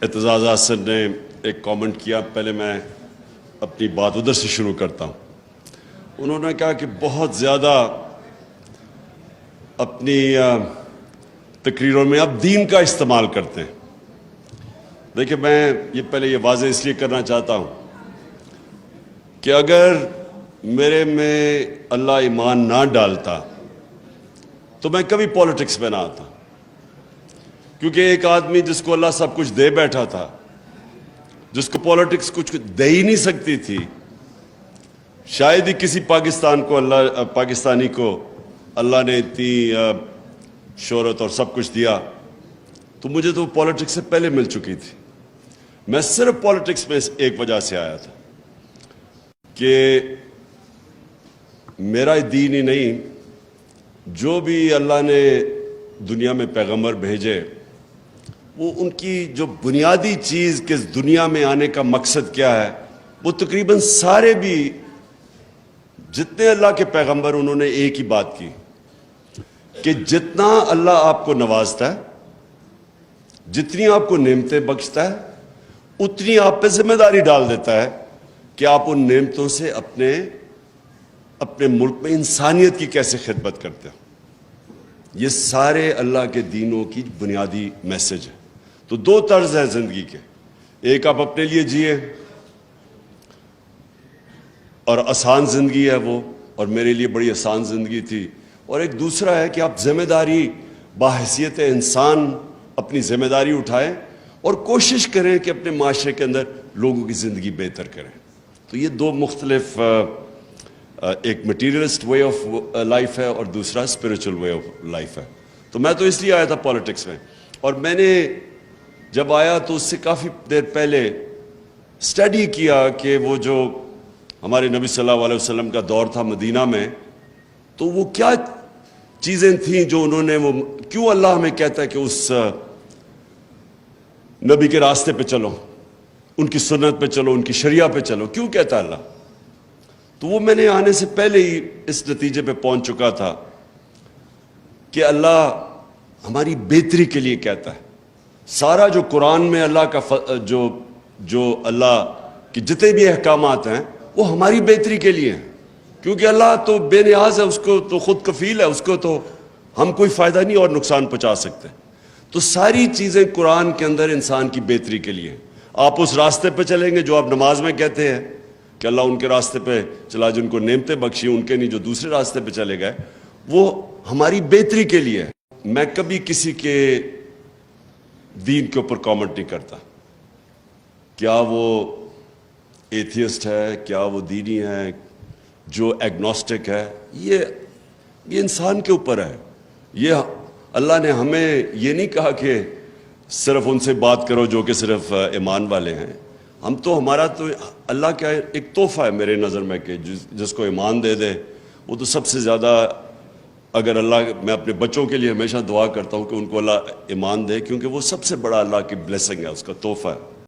اعتزاز حسن نے ایک کامنٹ کیا، پہلے میں اپنی بات ادھر سے شروع کرتا ہوں۔ انہوں نے کہا کہ بہت زیادہ اپنی تقریروں میں اب دین کا استعمال کرتے ہیں۔ دیکھیں، میں پہلے یہ واضح اس لیے کرنا چاہتا ہوں کہ اگر میرے میں اللہ ایمان نہ ڈالتا تو میں کبھی پولیٹکس میں نہ آتا، کیونکہ ایک آدمی جس کو اللہ سب کچھ دے بیٹھا تھا، جس کو پولیٹکس کچھ دے ہی نہیں سکتی تھی، شاید ہی کسی پاکستانی کو اللہ نے اتنی شہرت اور سب کچھ دیا، تو مجھے تو پولیٹکس سے پہلے مل چکی تھی۔ میں صرف پولیٹکس میں ایک وجہ سے آیا تھا کہ میرا دین ہی نہیں، جو بھی اللہ نے دنیا میں پیغمبر بھیجے، وہ ان کی جو بنیادی چیز کہ دنیا میں آنے کا مقصد کیا ہے، وہ تقریباً سارے بھی جتنے اللہ کے پیغمبر انہوں نے ایک ہی بات کی کہ جتنا اللہ آپ کو نوازتا ہے، جتنی آپ کو نعمتیں بخشتا ہے، اتنی آپ پہ ذمہ داری ڈال دیتا ہے کہ آپ ان نعمتوں سے اپنے ملک میں انسانیت کی کیسے خدمت کرتے ہیں۔ یہ سارے اللہ کے دینوں کی بنیادی میسج ہے۔ تو دو طرز ہیں زندگی کے، ایک آپ اپنے لیے جیے اور آسان زندگی ہے وہ، اور میرے لیے بڑی آسان زندگی تھی، اور ایک دوسرا ہے کہ آپ ذمہ داری بحیثیت انسان اپنی ذمہ داری اٹھائیں اور کوشش کریں کہ اپنے معاشرے کے اندر لوگوں کی زندگی بہتر کریں۔ تو یہ دو مختلف، ایک مٹیریلسٹ وے آف لائف ہے اور دوسرا اسپریچول وے آف لائف ہے۔ تو میں تو اس لیے آیا تھا پولیٹکس میں، اور میں نے جب آیا تو اس سے کافی دیر پہلے اسٹڈی کیا کہ وہ جو ہمارے نبی صلی اللہ علیہ وسلم کا دور تھا مدینہ میں، تو وہ کیا چیزیں تھیں جو انہوں نے، وہ کیوں اللہ ہمیں کہتا ہے کہ اس نبی کے راستے پہ چلو، ان کی سنت پہ چلو، ان کی شریعہ پہ چلو، کیوں کہتا ہے اللہ؟ تو وہ میں نے آنے سے پہلے ہی اس نتیجے پہ پہنچ چکا تھا کہ اللہ ہماری بہتری کے لیے کہتا ہے۔ سارا جو قرآن میں اللہ کا جو اللہ کے جتنے بھی احکامات ہیں وہ ہماری بہتری کے لیے ہیں، کیونکہ اللہ تو بے نیاز ہے، اس کو تو خود کفیل ہے، اس کو تو ہم کوئی فائدہ نہیں اور نقصان پہنچا سکتے۔ تو ساری چیزیں قرآن کے اندر انسان کی بہتری کے لیے ہیں۔ آپ اس راستے پہ چلیں گے جو آپ نماز میں کہتے ہیں کہ اللہ ان کے راستے پہ چلا، جن کو نعمتیں بخشی، ان کے نہیں جو دوسرے راستے پہ چلے گئے، وہ ہماری بہتری کے لیے ہے۔ میں کبھی کسی کے دین کے اوپر کامنٹ نہیں کرتا، کیا وہ ایتھیسٹ ہے، کیا وہ دینی ہے، جو ایگنوسٹک ہے، یہ انسان کے اوپر ہے۔ یہ اللہ نے ہمیں یہ نہیں کہا کہ صرف ان سے بات کرو جو کہ صرف ایمان والے ہیں۔ ہم تو، ہمارا تو اللہ کا ایک تحفہ ہے میرے نظر میں کہ جس کو ایمان دے دے وہ تو سب سے زیادہ، اگر اللہ، میں اپنے بچوں کے لیے ہمیشہ دعا کرتا ہوں کہ ان کو اللہ ایمان دے، کیونکہ وہ سب سے بڑا اللہ کی بلیسنگ ہے، اس کا تحفہ ہے۔